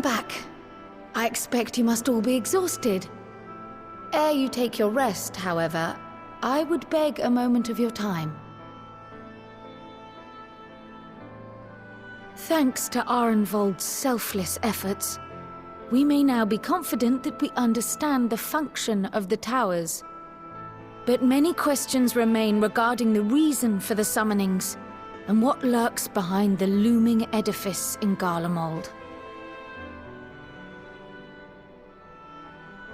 back. I expect you must all be exhausted. Ere you take your rest, however, I would beg a moment of your time. Thanks to Arenvold's selfless efforts, we may now be confident that we understand the function of the towers. But many questions remain regarding the reason for the summonings, and what lurks behind the looming edifice in Garlemald.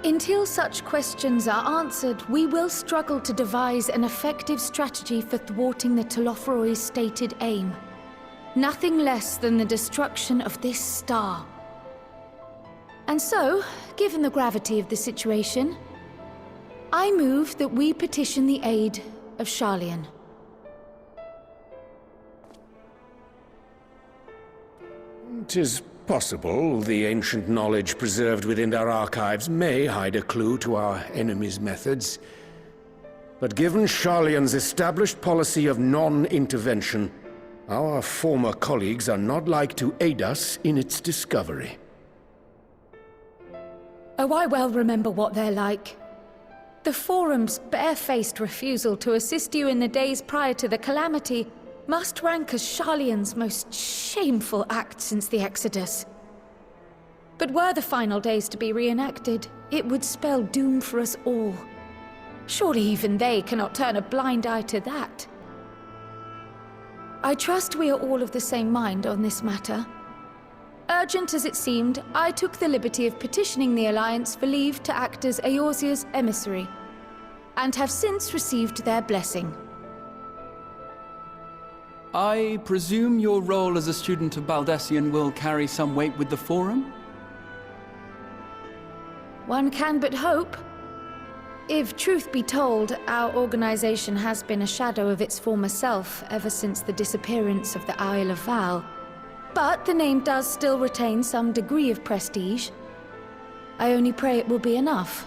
Until such questions are answered, we will struggle to devise an effective strategy for thwarting the Telophoroi's stated aim. Nothing less than the destruction of this star. And so, given the gravity of the situation, I move that we petition the aid of Sharlayan. 'Tis possible the ancient knowledge preserved within our archives may hide a clue to our enemy's methods. But given Sharlayan's established policy of non-intervention, our former colleagues are not like to aid us in its discovery. Oh, I well remember what they're like. The Forum's barefaced refusal to assist you in the days prior to the calamity must rank as Sharlayan's most shameful act since the Exodus. But were the final days to be reenacted, it would spell doom for us all. Surely even they cannot turn a blind eye to that. I trust we are all of the same mind on this matter. Urgent as it seemed, I took the liberty of petitioning the Alliance for leave to act as Eorzea's emissary, and have since received their blessing. I presume your role as a student of Baldessian will carry some weight with the Forum? One can but hope. If truth be told, our organization has been a shadow of its former self ever since the disappearance of the Isle of Val. But the name does still retain some degree of prestige. I only pray it will be enough.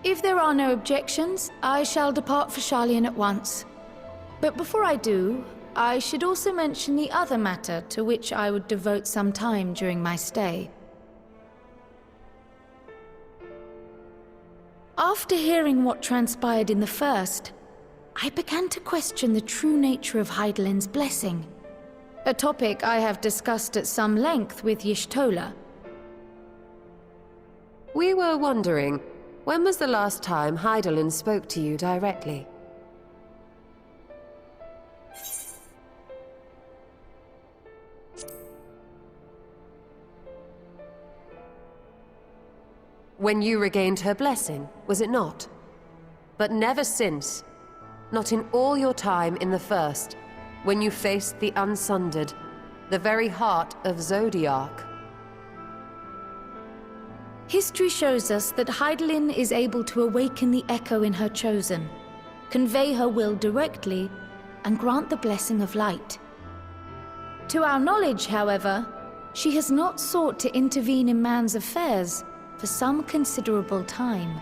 If there are no objections, I shall depart for Sharlayan at once. But before I do, I should also mention the other matter to which I would devote some time during my stay. After hearing what transpired in the first, I began to question the true nature of Hydaelyn's blessing. A topic I have discussed at some length with Y'shtola. We were wondering, when was the last time Hydaelyn spoke to you directly? When you regained her blessing, was it not? But never since. Not in all your time in the First, when you faced the Unsundered, the very heart of Zodiark. History shows us that Hydaelyn is able to awaken the echo in her chosen, convey her will directly, and grant the blessing of light. To our knowledge, however, she has not sought to intervene in man's affairs for some considerable time.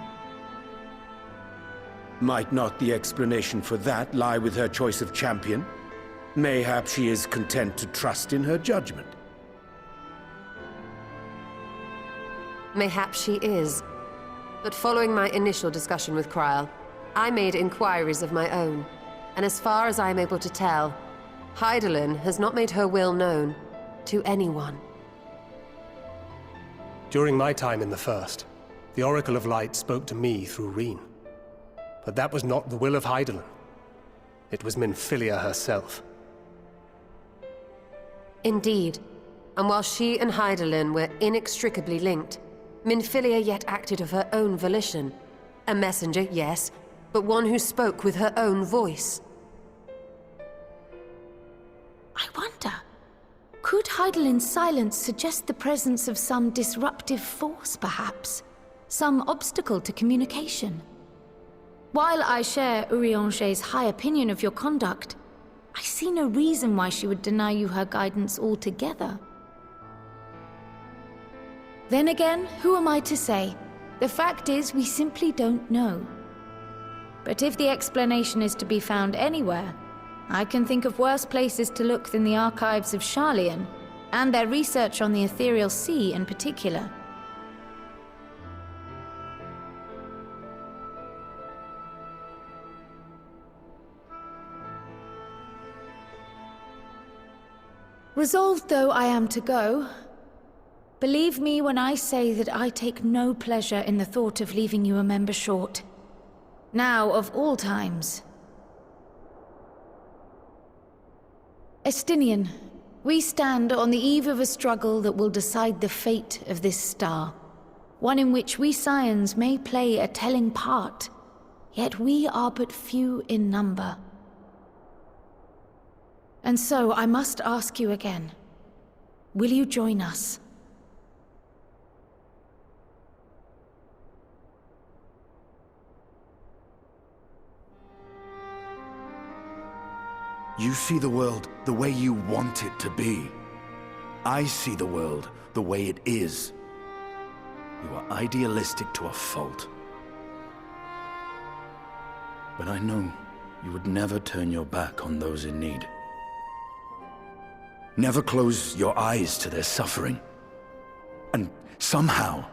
Might not the explanation for that lie with her choice of champion? Mayhap she is content to trust in her judgment. Mayhap she is. But following my initial discussion with Kryl, I made inquiries of my own. And as far as I am able to tell, Hydaelyn has not made her will known to anyone. During my time in the First, the Oracle of Light spoke to me through Reen. But that was not the will of Hydaelyn. It was Minfilia herself. Indeed. And while she and Hydaelyn were inextricably linked, Minfilia yet acted of her own volition. A messenger, yes, but one who spoke with her own voice. I wonder, could Hydaelyn's silence suggest the presence of some disruptive force, perhaps? Some obstacle to communication? While I share Urianger's high opinion of your conduct, I see no reason why she would deny you her guidance altogether. Then again, who am I to say? The fact is, we simply don't know. But if the explanation is to be found anywhere, I can think of worse places to look than the archives of Sharlayan, and their research on the ethereal sea in particular. Resolved though I am to go, believe me when I say that I take no pleasure in the thought of leaving you a member short. Now, of all times. Estinian, we stand on the eve of a struggle that will decide the fate of this star. One in which we Scions may play a telling part, yet we are but few in number. And so I must ask you again, will you join us? You see the world the way you want it to be. I see the world the way it is. You are idealistic to a fault. But I know you would never turn your back on those in need. Never close your eyes to their suffering. And somehow,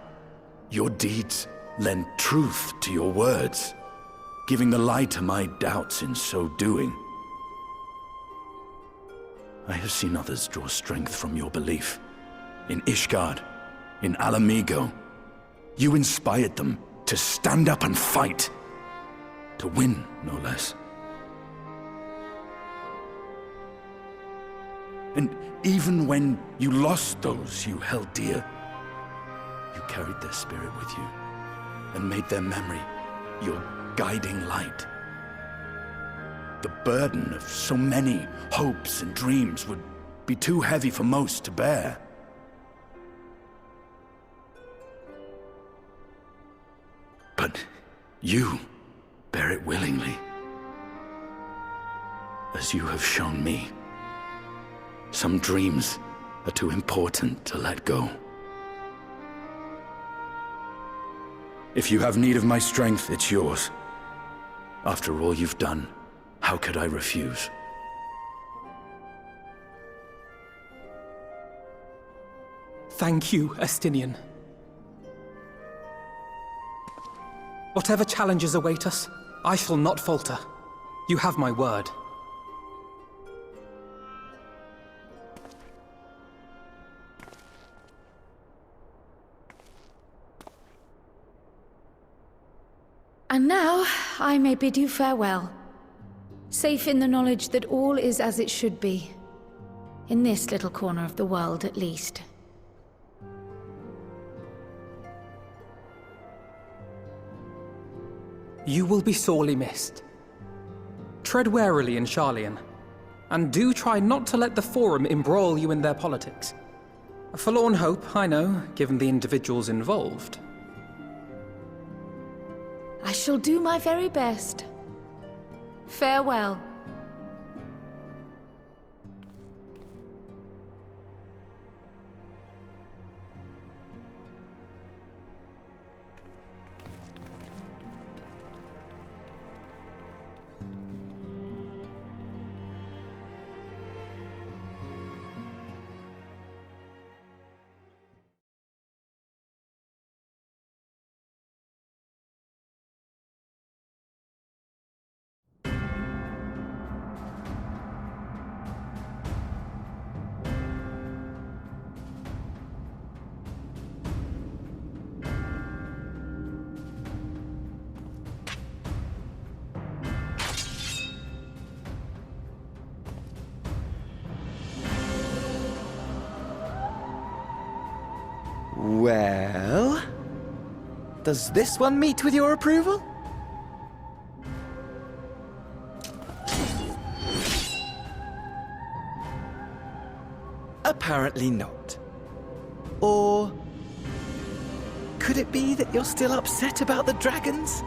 your deeds lend truth to your words, giving the lie to my doubts in so doing. I have seen others draw strength from your belief. In Ishgard, in Alamigo, you inspired them to stand up and fight. To win, no less. And even when you lost those you held dear, you carried their spirit with you and made their memory your guiding light. The burden of so many hopes and dreams would be too heavy for most to bear. But you bear it willingly, as you have shown me. Some dreams are too important to let go. If you have need of my strength, it's yours. After all you've done, how could I refuse? Thank you, Estinian. Whatever challenges await us, I shall not falter. You have my word. And now, I may bid you farewell. Safe in the knowledge that all is as it should be. In this little corner of the world, at least. You will be sorely missed. Tread warily in Sharlayan, and do try not to let the Forum embroil you in their politics. A forlorn hope, I know, given the individuals involved. I shall do my very best. Farewell. Well, does this one meet with your approval? Apparently not. Or could it be that you're still upset about the dragons?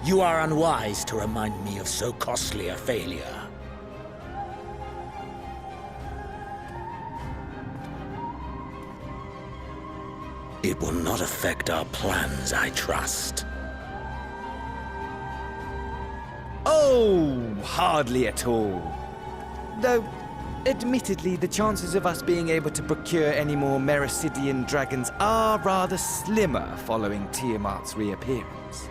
You are unwise to remind me of so costly a failure. It will not affect our plans, I trust. Oh, hardly at all. Though, admittedly, the chances of us being able to procure any more Mericidian dragons are rather slimmer following Tiamat's reappearance.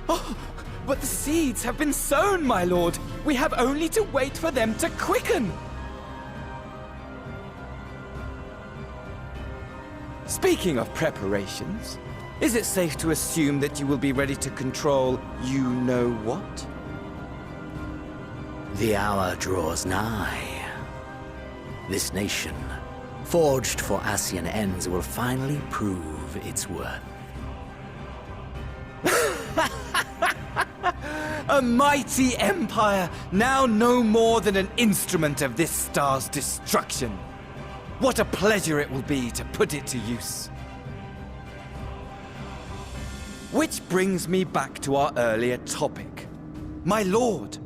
Oh, but the seeds have been sown, my lord! We have only to wait for them to quicken! Speaking of preparations, is it safe to assume that you will be ready to control you-know-what? The hour draws nigh. This nation, forged for Ascian ends, will finally prove its worth. A mighty empire, now no more than an instrument of this star's destruction. What a pleasure it will be to put it to use. Which brings me back to our earlier topic. My lord,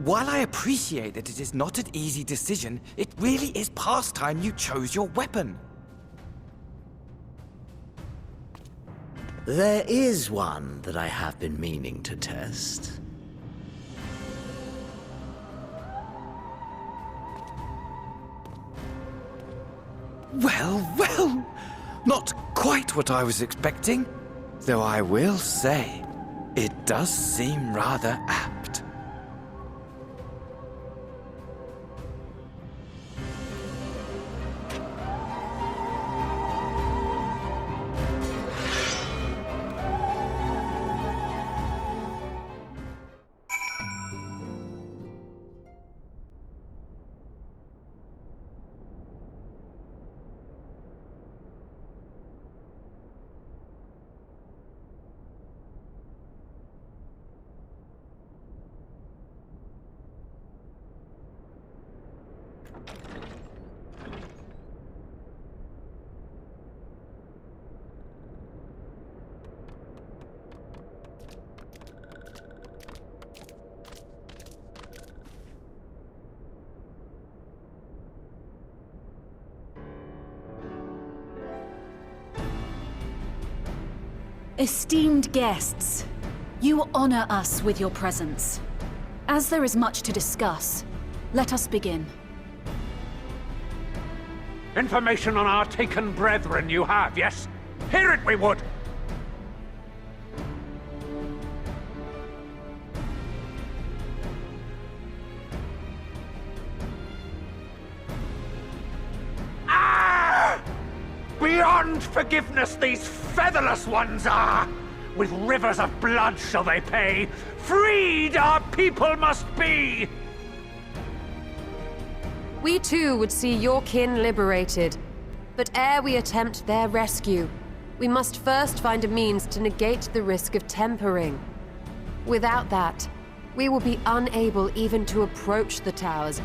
while I appreciate that it is not an easy decision, it really is past time you chose your weapon. There is one that I have been meaning to test. Well, well, not quite what I was expecting. Though I will say, it does seem rather apt. Esteemed guests, you honor us with your presence. As there is much to discuss, let us begin. Information on our taken brethren you have, yes? Hear it we would! Beyond forgiveness these featherless ones are! With rivers of blood shall they pay! Freed our people must be! We too would see your kin liberated. But ere we attempt their rescue, we must first find a means to negate the risk of tempering. Without that, we will be unable even to approach the towers,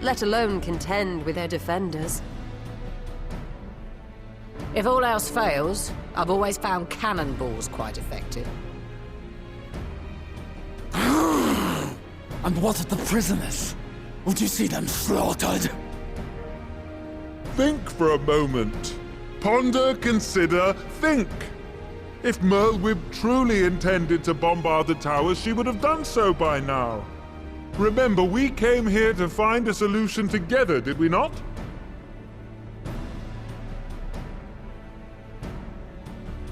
let alone contend with their defenders. If all else fails, I've always found cannonballs quite effective. And what of the prisoners? Would you see them slaughtered? Think for a moment. Ponder, consider, think. If Merlwyb truly intended to bombard the towers, she would have done so by now. Remember, we came here to find a solution together, did we not?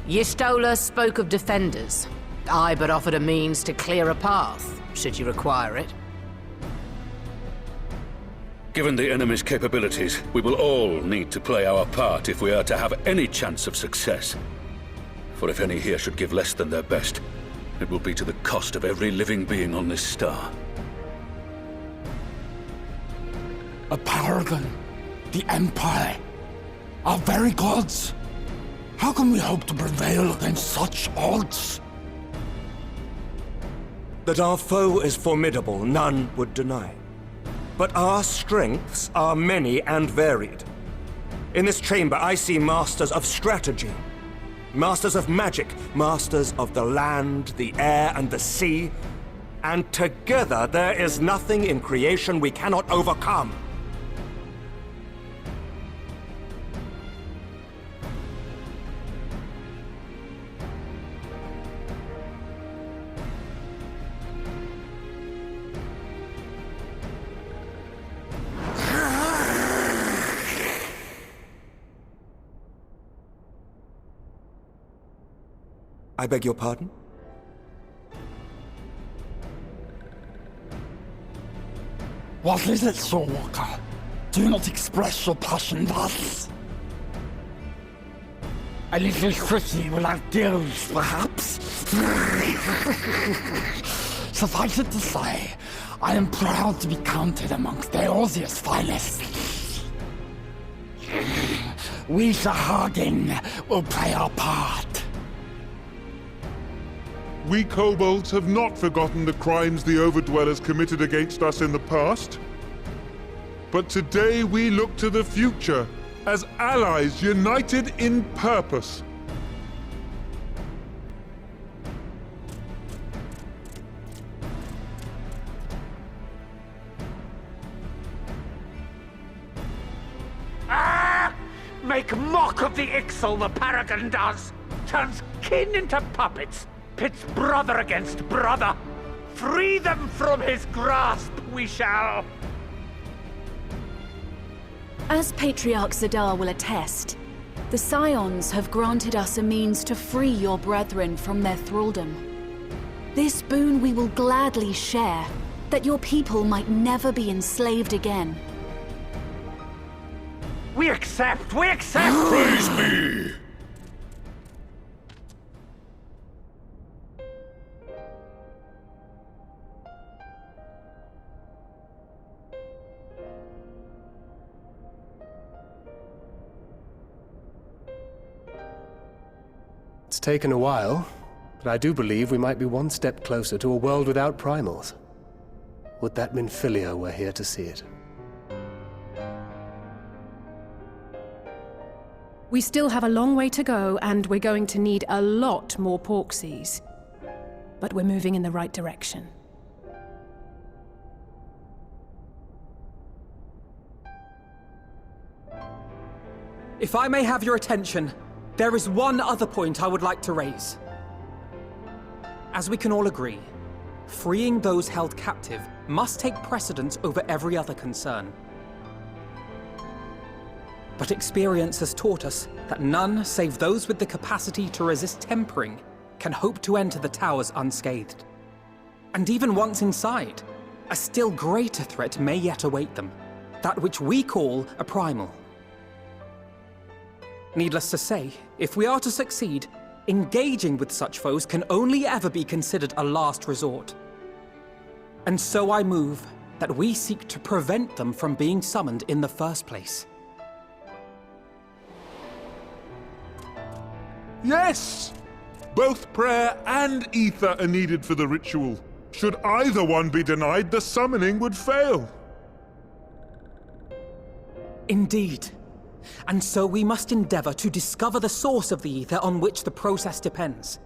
Y'Stola spoke of defenders. I but offered a means to clear a path, should you require it. Given the enemy's capabilities, we will all need to play our part if we are to have any chance of success. For if any here should give less than their best, it will be to the cost of every living being on this star. A paragon, the Empire, our very gods. How can we hope to prevail against such odds? That our foe is formidable, none would deny. But our strengths are many and varied. In this chamber, I see masters of strategy, masters of magic, masters of the land, the air, and the sea. And together, there is nothing in creation we cannot overcome. I beg your pardon? What is it, Shorewalker? Do not express your passion thus. A little quickie without gills, perhaps? Suffice it to say, I am proud to be counted amongst Eorzea's finest. We Sahagin will play our part. We kobolds have not forgotten the crimes the Overdwellers committed against us in the past. But today we look to the future as allies united in purpose. Make mock of the Ixal, the Paragon does! Turns kin into puppets! Pits brother against brother! Free them from his grasp, we shall! As Patriarch Zadar will attest, the Scions have granted us a means to free your brethren from their thraldom. This boon we will gladly share, that your people might never be enslaved again. We accept! We accept! Praise me! It's taken a while, but I do believe we might be one step closer to a world without primals. Would that Minfilia were here to see it. We still have a long way to go, and we're going to need a lot more Porksies. But we're moving in the right direction. If I may have your attention, there is one other point I would like to raise. As we can all agree, freeing those held captive must take precedence over every other concern. But experience has taught us that none save those with the capacity to resist tempering can hope to enter the towers unscathed. And even once inside, a still greater threat may yet await them, that which we call a primal. Needless to say, if we are to succeed, engaging with such foes can only ever be considered a last resort. And so I move that we seek to prevent them from being summoned in the first place. Yes! Both prayer and ether are needed for the ritual. Should either one be denied, the summoning would fail. Indeed. And so we must endeavor to discover the source of the ether on which the process depends.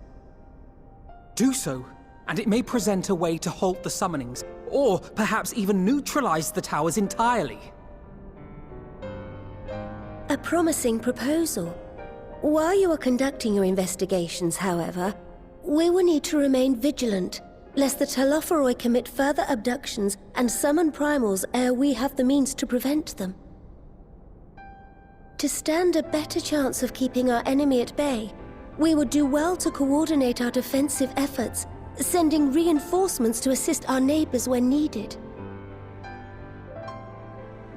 Do so, and it may present a way to halt the summonings, or perhaps even neutralize the towers entirely. A promising proposal. While you are conducting your investigations, however, we will need to remain vigilant, lest the Telophoroi commit further abductions and summon primals ere we have the means to prevent them. To stand a better chance of keeping our enemy at bay, we would do well to coordinate our defensive efforts, sending reinforcements to assist our neighbors when needed.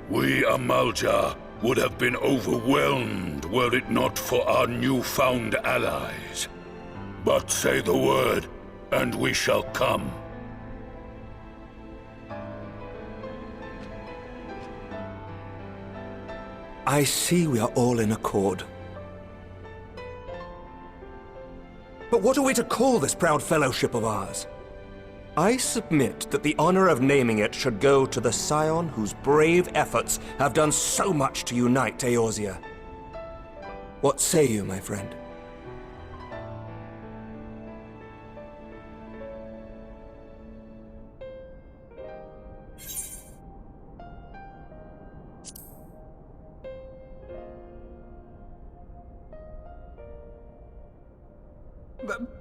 We Amalja would have been overwhelmed were it not for our newfound allies. But say the word, and we shall come. I see we are all in accord. But what are we to call this proud fellowship of ours? I submit that the honor of naming it should go to the Scion whose brave efforts have done so much to unite Eorzea. What say you, my friend?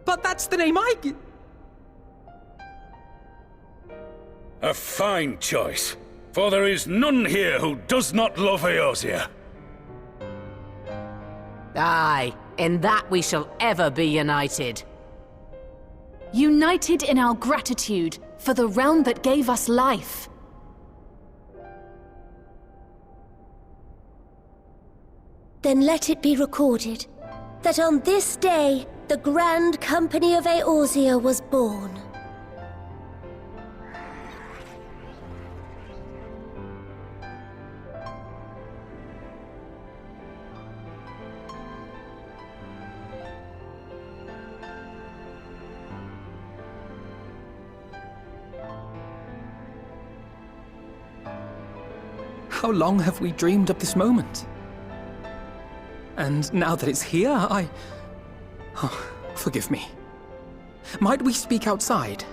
But that's the name I... A fine choice, for there is none here who does not love Eorzea. Aye, in that we shall ever be united. united in our gratitude for the realm that gave us life. Then let it be recorded that on this day, the Grand Company of Eorzea was born. How long have we dreamed of this moment? And now that it's here, Oh, forgive me. Might we speak outside?